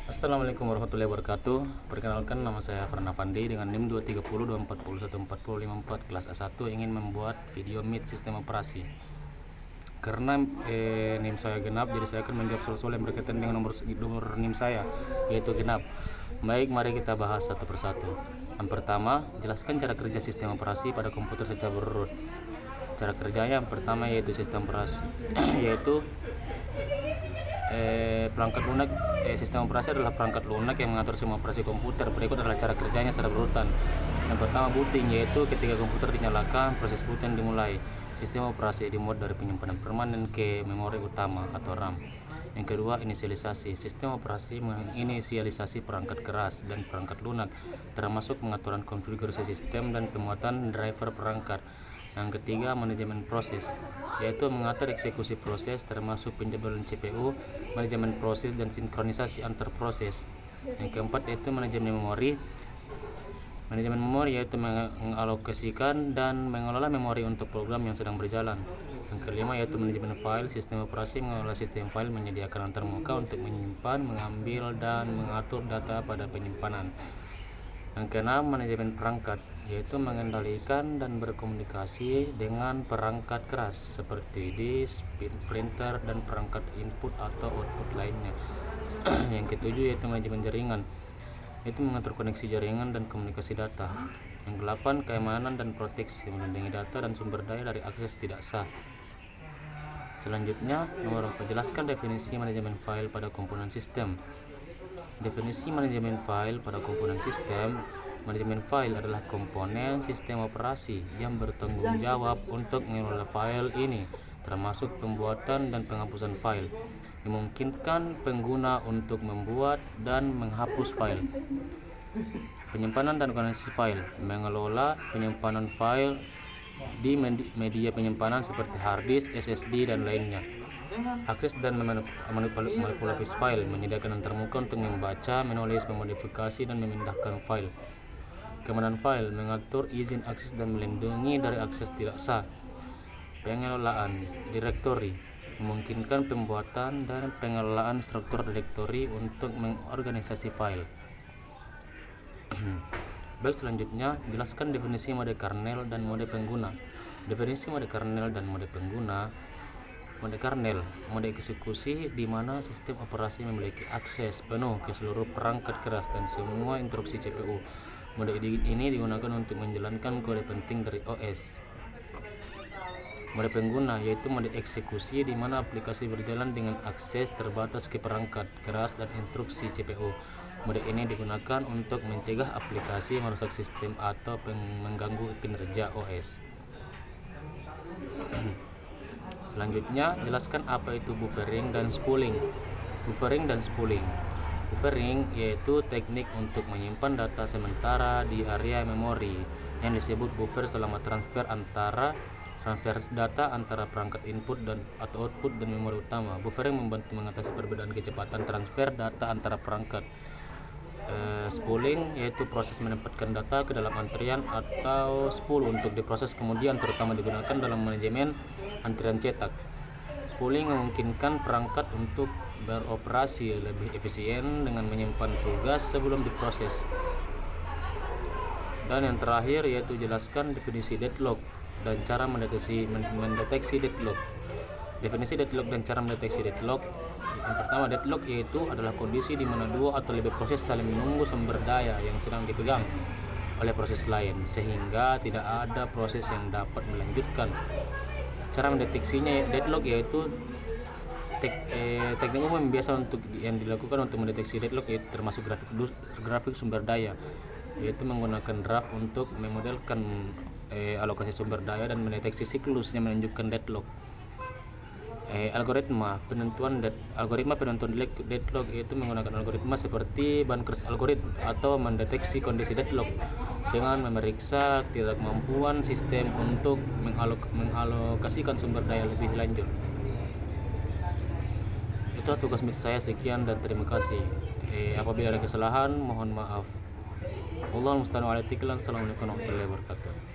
Assalamualaikum warahmatullahi wabarakatuh. Perkenalkan, nama saya Farhan Afandi dengan NIM 230241454 kelas A1, ingin membuat video Meet sistem operasi. Karena NIM saya genap, jadi saya akan menjawab soal-soal yang berkaitan dengan nomor NIM saya, yaitu genap. Baik, mari kita bahas satu persatu. Yang pertama, jelaskan cara kerja sistem operasi pada komputer secara berurut. Cara kerjanya yang pertama yaitu sistem operasi yaitu perangkat lunak. Sistem operasi adalah perangkat lunak yang mengatur semua operasi komputer. Berikut adalah cara kerjanya secara berurutan. Yang pertama, booting, yaitu ketika komputer dinyalakan, proses booting dimulai. Sistem operasi dimulai dari penyimpanan permanen ke memori utama atau RAM. Yang kedua, inisialisasi. Sistem operasi menginisialisasi perangkat keras dan perangkat lunak, termasuk pengaturan konfigurasi sistem dan pemuatan driver perangkat. Yang ketiga, manajemen proses, yaitu mengatur eksekusi proses termasuk penjadwalan CPU, manajemen proses dan sinkronisasi antar proses. Yang keempat, yaitu manajemen memori. Manajemen memori yaitu mengalokasikan dan mengelola memori untuk program yang sedang berjalan. Yang kelima, yaitu manajemen file. Sistem operasi mengelola sistem file, menyediakan antarmuka untuk menyimpan, mengambil, dan mengatur data pada penyimpanan. Yang keenam, manajemen perangkat, yaitu mengendalikan dan berkomunikasi dengan perangkat keras seperti disk, printer, dan perangkat input atau output lainnya. Yang ketujuh, yaitu manajemen jaringan, yaitu mengatur koneksi jaringan dan komunikasi data. Yang kedelapan, keamanan dan proteksi, melindungi data dan sumber daya dari akses tidak sah. Selanjutnya, nomor 4, jelaskan definisi manajemen file pada komponen sistem. Definisi manajemen file pada komponen sistem. Manajemen file adalah komponen sistem operasi yang bertanggung jawab untuk mengelola file ini, termasuk pembuatan dan penghapusan file, memungkinkan pengguna untuk membuat dan menghapus file. Penyimpanan dan koneksi file, mengelola penyimpanan file di media penyimpanan seperti hard disk, SSD, dan lainnya. Akses dan manipulasi file, menyediakan antarmuka untuk membaca, menulis, memodifikasi, dan memindahkan file. Keamanan file, mengatur izin akses dan melindungi dari akses tidak sah. Pengelolaan direktori, memungkinkan pembuatan dan pengelolaan struktur direktori untuk mengorganisasi file. Baik, selanjutnya jelaskan definisi mode kernel dan mode pengguna. Definisi mode kernel dan mode pengguna. Mode kernel, mode eksekusi di mana sistem operasi memiliki akses penuh ke seluruh perangkat keras dan semua instruksi CPU. Mode ini digunakan untuk menjalankan kode penting dari OS. Mode pengguna, yaitu mode eksekusi di mana aplikasi berjalan dengan akses terbatas ke perangkat keras dan instruksi CPU. Mode ini digunakan untuk mencegah aplikasi merusak sistem atau mengganggu kinerja OS. Selanjutnya, jelaskan apa itu buffering dan spooling. Buffering dan spooling. Buffering yaitu teknik untuk menyimpan data sementara di area memori yang disebut buffer selama transfer data antara perangkat input atau output dan memori utama. Buffering membantu mengatasi perbedaan kecepatan transfer data antara perangkat. Spooling yaitu proses menempatkan data ke dalam antrian atau spool untuk diproses kemudian, terutama digunakan dalam manajemen antrian cetak. Spooling memungkinkan perangkat untuk beroperasi lebih efisien dengan menyimpan tugas sebelum diproses. Dan yang terakhir yaitu jelaskan definisi deadlock dan cara mendeteksi deadlock. Definisi deadlock dan cara mendeteksi deadlock. Yang pertama, deadlock yaitu adalah kondisi di mana dua atau lebih proses saling menunggu sumber daya yang sedang dipegang oleh proses lain sehingga tidak ada proses yang dapat melanjutkan. Cara mendeteksinya, deadlock yaitu teknik umum biasa yang dilakukan untuk mendeteksi deadlock, yaitu termasuk grafik sumber daya, yaitu menggunakan graf untuk memodelkan alokasi sumber daya dan mendeteksi siklus yang menunjukkan deadlock. Algoritma penentuan deadlock yaitu menggunakan algoritma seperti Bankers algorithm atau mendeteksi kondisi deadlock dengan memeriksa ketidakmampuan sistem untuk mengalokasikan sumber daya lebih lanjut. Itu tugas Meet saya, sekian dan terima kasih. Apabila ada kesalahan mohon maaf. Allahumma musta'an wa ala tikilan. Assalamualaikum warahmatullahi wabarakatuh.